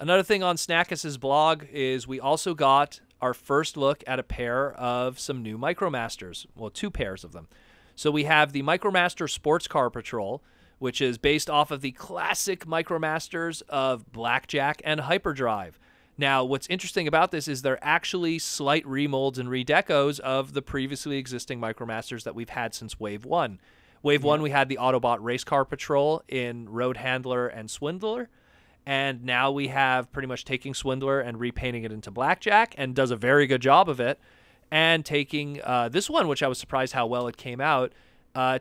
Another thing on Snackus's blog is we also got our first look at a pair of some new Micromasters. Well, 2 pairs of them. So we have the Micromaster Sports Car Patrol, which is based off of the classic Micromasters of Blackjack and Hyperdrive. Now, what's interesting about this is they're actually slight remolds and redecos of the previously existing Micromasters that we've had since Wave 1. Wave 1, we had the Autobot Race Car Patrol in Road Handler and Swindler. And now we have pretty much taking Swindler and repainting it into Blackjack, and does a very good job of it. And taking this one, which I was surprised how well it came out,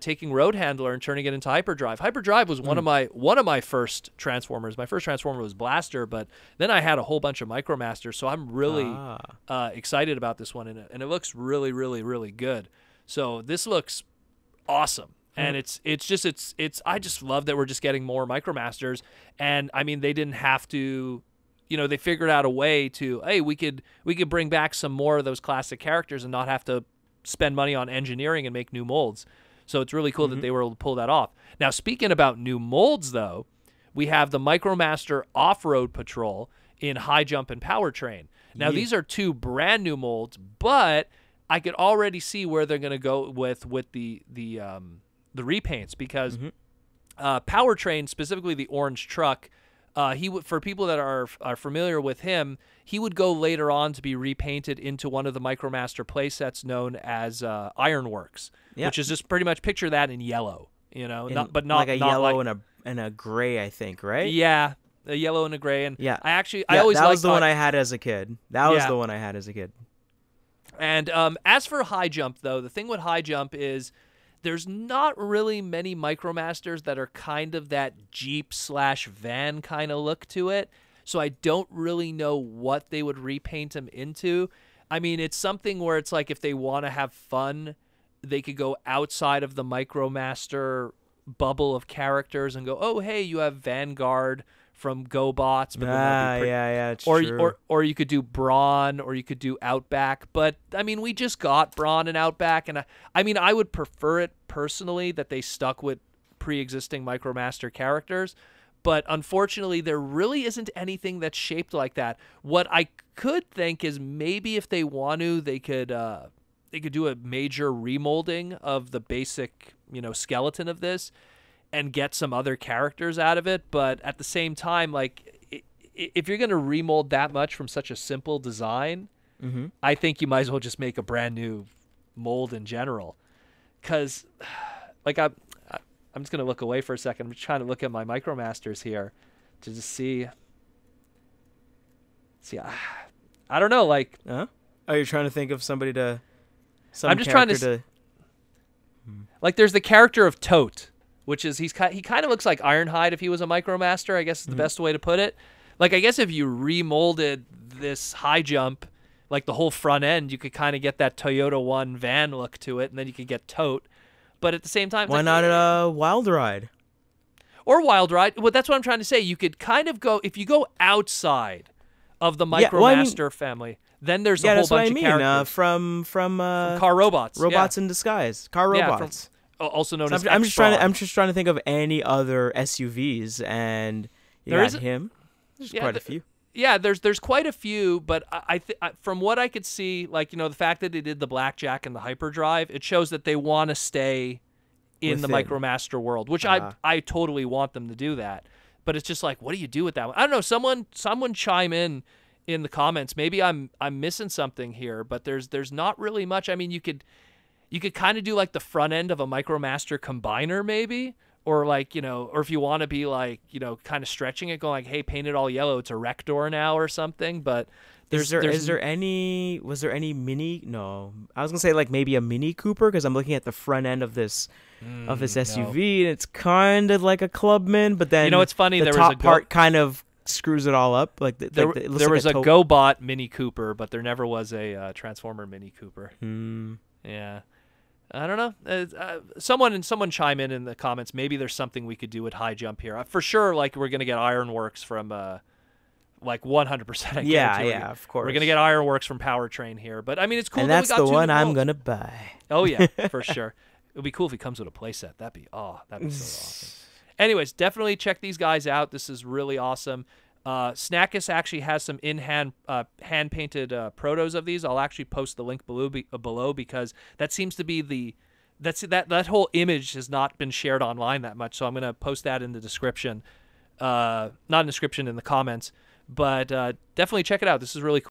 taking Road Handler and turning it into Hyperdrive. Hyperdrive was one of my first Transformers. My first Transformer was Blaster, but then I had a whole bunch of Micromasters, so I'm really excited about this one, and it looks really, really, really good. So this looks awesome. And it's I just love that we're just getting more Micromasters. And I mean, they didn't have to, they figured out a way to, hey, we could bring back some more of those classic characters and not have to spend money on engineering and make new molds. So it's really cool that they were able to pull that off. Now, speaking about new molds, though, we have the Micromaster Off-Road Patrol in Highjump and Powertrain. Now, these are 2 brand new molds, but I could already see where they're going to go with the repaints, because Powertrain, specifically the orange truck, for people that are familiar with him, he would go later on to be repainted into one of the Micromaster playsets known as Ironworks, which is just pretty much picture that in yellow, not like a yellow and a gray, I think, right? Yeah, a yellow and a gray, and I always that was the one I had as a kid. And as for Highjump, though, the thing with Highjump is there's not really many Micromasters that are kind of that Jeep/van kind of look to it. So I don't really know what they would repaint them into. I mean, it's something where it's like if they want to have fun, they could go outside of the Micromaster bubble of characters and go, oh, hey, you have Vanguard from GoBots. But it's true. Or you could do Brawn, or you could do Outback. But, I mean, we just got Brawn and Outback. And, I would prefer it personally that they stuck with pre-existing Micromaster characters. But, unfortunately, there really isn't anything that's shaped like that. What I could think is maybe if they want to, they could do a major remolding of the basic, skeleton of this and get some other characters out of it. But at the same time, like, if you're going to remold that much from such a simple design, I think you might as well just make a brand new mold in general. Because, like, I'm just going to look away for a second. I'm trying to look at my Micromasters here to just see. I don't know, like. Oh, you're trying to think of somebody to. I'm just trying to. Like, there's the character of Tote, which is he kind of looks like Ironhide if he was a Micromaster, I guess is the best way to put it. Like, I guess if you remolded this Highjump, like the whole front end, you could kind of get that Toyota 1 van look to it, and then you could get Tote. But at the same time, why not a Wild Ride? Or Wild Ride. Well, that's what I'm trying to say. You could kind of go, if you go outside of the Micromaster family, then there's a whole bunch of characters. From Car Robots. Robots in Disguise. Car Robots. Also known as I'm just trying to think of any other SUVs, and you got him. There's quite a few. Yeah, there's quite a few, but I from what I could see, like, the fact that they did the Blackjack and the Hyperdrive, it shows that they want to stay in the Micromaster world, which I totally want them to do that. But it's just like, what do you do with that one? I don't know. Someone chime in the comments. Maybe I'm missing something here, but there's not really much. I mean, you could kind of do like the front end of a Micromaster combiner, maybe. Or like, or if you want to be like, kind of stretching it, going like, hey, paint it all yellow, it's a Rector now or something. But was there any mini? No, I was gonna say like maybe a Mini Cooper, because I'm looking at the front end of this SUV, and it's kind of like a Clubman, but then it's funny. The top part kind of screws it all up. Like there was a GoBot Mini Cooper, but there never was a Transformer Mini Cooper. Yeah. I don't know. Someone chime in the comments. Maybe there's something we could do with Highjump here. For sure, like, we're going to get Ironworks from, like, 100%. Yeah, of course. We're going to get Ironworks from Powertrain here. But, I mean, it's cool. And that's the one I'm going to buy. Oh, yeah, for sure. It would be cool if he comes with a playset. That'd be so awesome. Anyways, definitely check these guys out. This is really awesome. Snackus actually has some in-hand hand-painted protos of these. I'll actually post the link below because that seems to be that whole image has not been shared online that much. So I'm going to post that in the description, not in the description, in the comments. But definitely check it out. This is really cool.